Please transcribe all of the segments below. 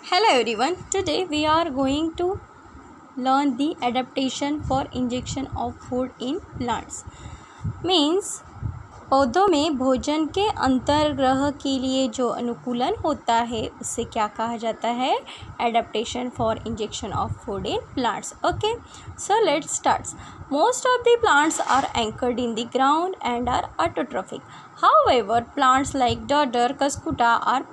Hello everyone, today we are going to learn the adaptation for injection of food in plants. Means पौधों में भोजन के अंतर्ग्रह के लिए जो अनुकूलन होता है उससे क्या कहा जाता है? Adaptation for injection of food in plants. Okay, so let's start. Most of the plants are anchored in the ground and are autotrophic. However plants like dodder, cuscuta are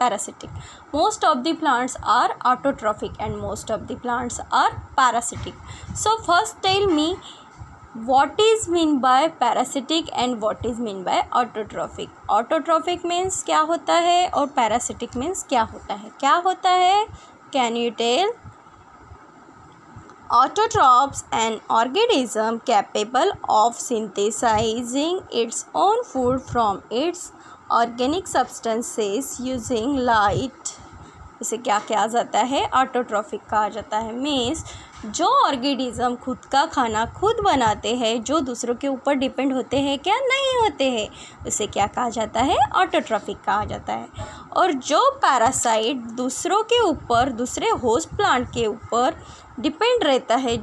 parasitic. Most of the plants are autotrophic and most of the plants are parasitic. So first tell me what is mean by parasitic and what is mean by autotrophic. Autotrophic means क्या होता है और parasitic means क्या होता है? क्या होता है? Can you tell? Autotrophs an organism capable of synthesizing its own food from its organic substances using light. इसे क्या कहा जाता है? ऑटोट्रॉफिक कहा जाता है. मीन्स जो ऑर्गेनिज्म खुद का खाना खुद बनाते हैं, जो दूसरों के ऊपर डिपेंड होते हैं क्या? नहीं होते हैं. उसे क्या कहा जाता है? ऑटोट्रॉफिक कहा जाता है. और जो पैरासाइट दूसरों के ऊपर, दूसरे होस्ट प्लांट के ऊपर डिपेंड रहता है,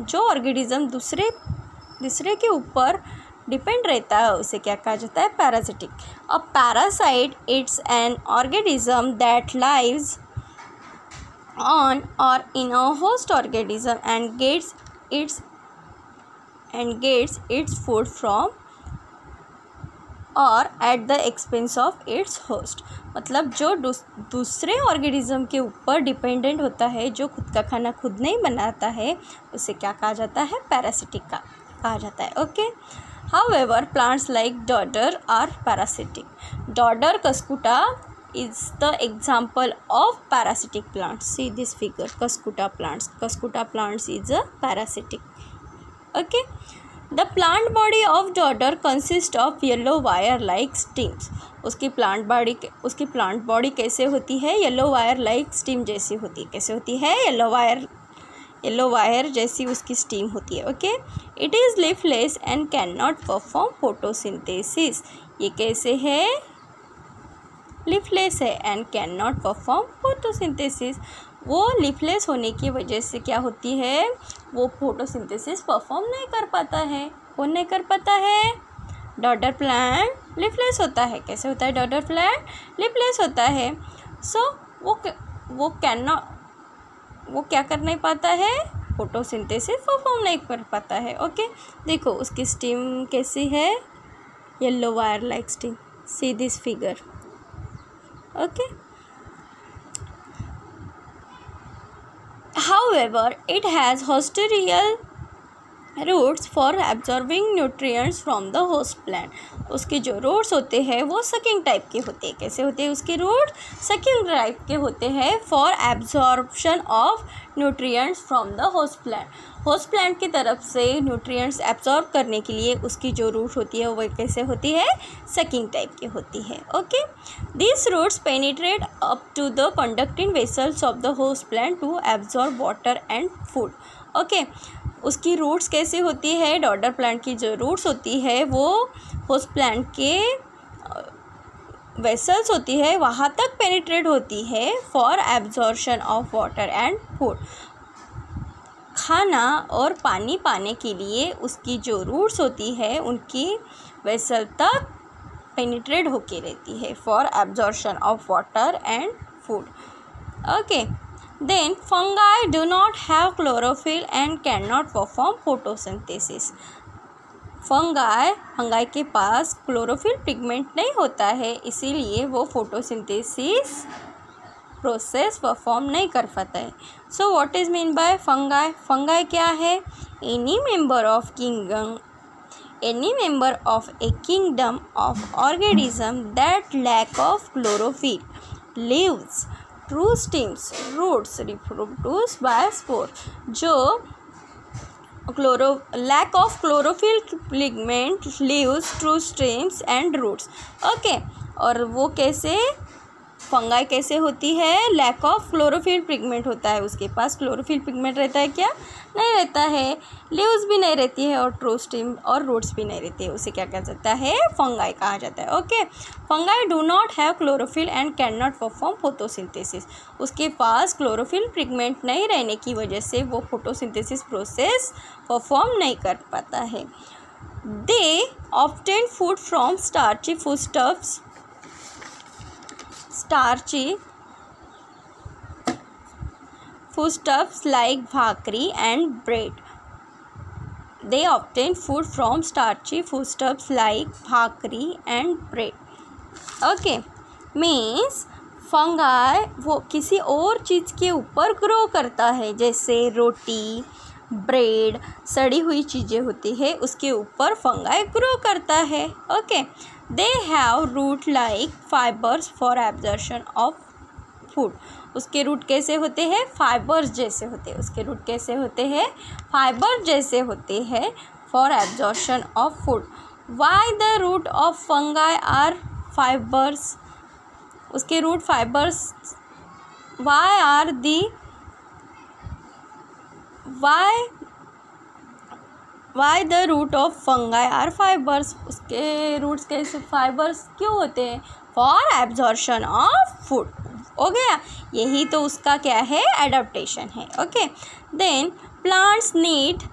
जो ऑर्गेनिज्म दूसरे के ऊपर डिपेंड रहता है, उसे क्या कहा जाता है? Parasitic. A parasite it's an organism that lives on or in a host organism and gets its food from or at the expense of its host. मतलब जो दूसरे ऑर्गेनिज्म के ऊपर डिपेंडेंट होता है, जो खुद का खाना खुद नहीं बनाता है, उसे क्या कहा जाता है? पैरासिटिक कहा जाता है. Okay. However, plants like dodder are parasitic. Dodder Cuscuta is the example of parasitic plants. See this figure, Cuscuta plants. Cuscuta plants is a parasitic. Okay. The plant body of dodder consists of yellow wire-like stems. उसकी plant body कैसे होती है? Yellow wire-like stem जैसी होती है. कैसे होती है? येलो वायर जैसी उसकी स्टीम होती है. Okay. It is leafless and can not perform photosynthesis. ये कैसे है? लीफलेस है and can not perform photosynthesis. वो लीफलेस होने की वजह से क्या होती है? वो फोटोसिंथेसिस परफॉर्म नहीं कर पाता है. कौन नहीं कर पाता है? डॉडर प्लांट लीफलेस होता है. कैसे होता है डॉडर प्लांट? लीफलेस होता है. सो वो क्या कर नहीं पाता है? फोटोसिंथेसिस परफॉर्म नहीं कर पाता है. ओके. देखो उसकी स्टीम कैसी है? Yellow wire like stem. See this figure. Okay. However it has haustorial roots for absorbing nutrients from the host plant. उसके जो रूट्स होते हैं वो सकिंग टाइप के होते हैं. कैसे होते हैं उसके रूट? सकिंग टाइप के होते हैं for absorption of nutrients from the host plant. Host plant की तरफ से न्यूट्रिएंट्स एब्जॉर्ब करने के लिए उसकी जो रूट होती है वो कैसे होती है? सकिंग टाइप की होती है. Okay. This roots penetrate up to the conducting vessels of the host plant to absorb water and food. Okay. उसकी रूट्स कैसे होती है? डॉडर प्लांट की जो रूट्स होती है वो होस्ट प्लांट के वेसल्स होती है, वहाँ तक पेनिट्रेट होती है for absorption of water and food. खाना और पानी पाने के लिए उसकी जो रूट्स होती है उनकी वेसल तक पेनिट्रेट होके रहती है for absorption of water and food. Okay. Then fungi do not have chlorophyll and cannot perform photosynthesis. Fungi के पास क्लोरोफिल पिगमेंट नहीं होता है, इसीलिए वो फोटोसिंथेसिस प्रोसेस परफॉर्म नहीं कर पाता है. So what is mean by fungi? Fungi क्या है? Any member of a kingdom of organism that lack of chlorophyll leaves through stems roots reproduce by spore. जो lack of chlorophyll pigment leaves through stems and roots. Okay. और वो कैसे fungi कैसे होती है, lack of chlorophyll pigment होता है, उसके पास क्लोरोफिल पिगमेंट रहता है क्या, नहीं रहता है, लीव्स भी नहीं रहती है और ट्रोस्टिम और रूट्स भी नहीं रहती है, उसे क्या कहा जाता है, फंगाई कहा जाता है। Okay, fungi do not have chlorophyll and can not perform photosynthesis, उसके पास क्लोरोफिल पिगमेंट नहीं रहने की वजह से वो फोटोसिंथेसिस प्रोसेस परफॉर्म नहीं कर पाता है। They obtain food from starchy foodstuffs, starchy foodstuffs like bhakri and bread. They obtain food from starchy foodstuffs like bhakri and bread. Okay, means fungi वो किसी और चीज़ के ऊपर ग्रो करता है, जैसे रोटी, ब्रेड, सड़ी हुई चीज़ें होती है उसके ऊपर फंगाई ग्रो करता है। Okay, they have root like fibres for absorption of food, उसके रूट कैसे होते हैं, फाइबर्स जैसे होते हैं, उसके रूट कैसे होते हैं, फाइबर जैसे होते हैं for absorption of food. Why the root of fungi are fibres, उसके root fibres, why are the why the root of fungi are fibres, उसके रूट्स कैसे फाइबर्स क्यों होते हैं, फॉर एब्जॉर्प्शन ऑफ फूड। हो गया, यही तो उसका क्या है, एडाप्टेशन है। Okay, then plants need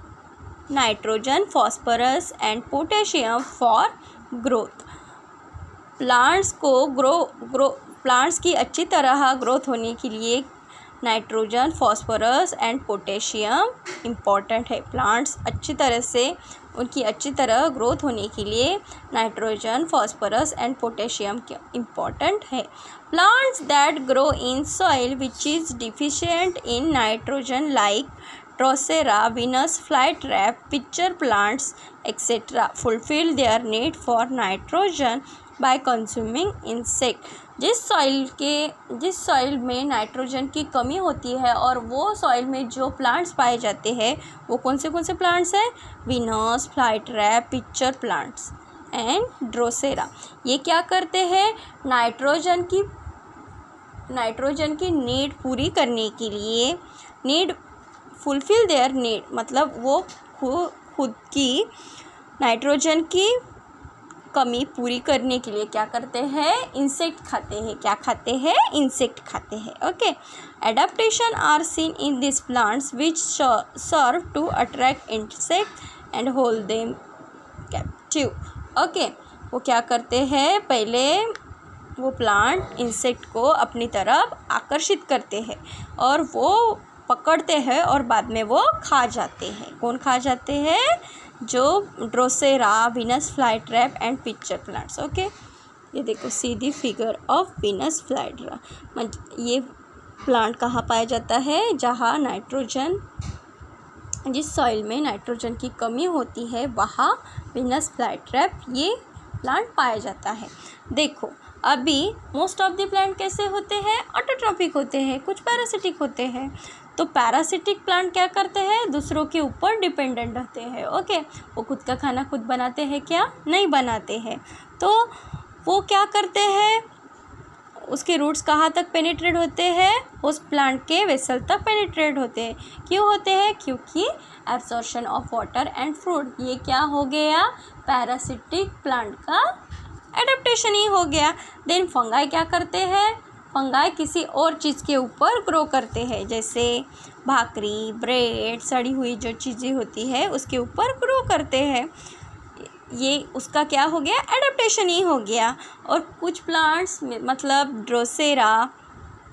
nitrogen, phosphorus and potassium for growth, plants को प्लांट्स की अच्छी तरह ग्रोथ होने के लिए nitrogen, phosphorus and potassium important है। प्लांट्स अच्छी तरह से उनकी अच्छी तरह ग्रोथ होने के लिए nitrogen, phosphorus and potassium important है। Plants that grow in soil which is deficient in nitrogen like Drosera, Venus flytrap, pitcher plants etcetera fulfil their need for nitrogen by consuming insect. जिस soil में nitrogen की कमी होती है और वो soil में जो प्लांट्स पाए जाते हैं वो कौन से प्लांट्स हैं, Venus flytrap, pitcher plants and drosera. ये क्या करते हैं, नाइट्रोजन की नीड पूरी करने के लिए, फुलफिल देयर नीड मतलब वो खुद की नाइट्रोजन की कमी पूरी करने के लिए क्या करते हैं, इंसेक्ट खाते हैं। क्या खाते हैं, इंसेक्ट खाते हैं। Okay, adaptation are seen in this plants which serve to attract insect and hold them captive. Okay, वो क्या करते हैं, पहले वो प्लांट इंसेक्ट को अपनी तरफ आकर्षित करते हैं और वो पकड़ते हैं और बाद में वो खा जाते हैं। कौन खा जाते हैं, जो drosera, Venus flytrap and pitcher plants. Okay, ये देखो सीधी फिगर ऑफ वीनस फ्लाईट्रैप, ये प्लांट कहाँ पाया जाता है, जहाँ नाइट्रोजन, जिस सॉइल में नाइट्रोजन की कमी होती है वहाँ वीनस फ्लाईट्रैप ये प्लांट पाया जाता है। देखो अभी मोस्ट ऑफ द प्लांट कैसे होते हैं, ऑटोट्रॉपिक होते हैं, कुछ पैरासिटिक होते हैं। तो पैरासिटिक प्लांट क्या करते हैं, दूसरों के ऊपर डिपेंडेंट रहते हैं। ओके, वो खुद का खाना खुद बनाते हैं क्या, नहीं बनाते हैं। तो वो क्या करते हैं, उसके रूट्स कहाँ तक पेनिट्रेट होते हैं, उस प्लांट के वेसल तक पेनिट्रेट होते हैं। क्यों होते हैं, क्योंकि absorption of water and food, ये क्या हो गया, पैरासिटिक प्लांट का एडेप्टेशन ही हो गया। देन फंगाई क्या करते हैं, फंगाई किसी और चीज़ के ऊपर ग्रो करते हैं, जैसे भाकरी, ब्रेड, सड़ी हुई जो चीज़ें होती है उसके ऊपर ग्रो करते हैं। ये उसका क्या हो गया, एडेप्टेशन ही हो गया। और कुछ प्लांट्स मतलब Drosera,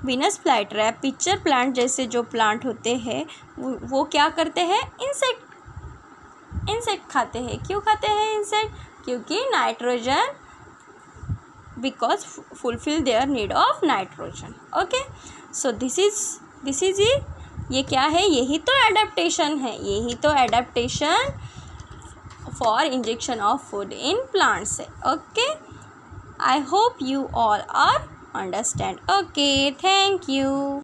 Venus flytrap, pitcher plant जैसे जो प्लांट होते हैं वो क्या करते हैं, इंसेक्ट खाते हैं। क्यों खाते हैं इंसेक्ट, क्योंकि nitrogen, because fulfill their need of nitrogen. Okay, so this is ये क्या है, यही तो एडेप्टेशन है, यही तो adaptation for injection of food in plants है। Okay, I hope you all are understand. Okay, thank you.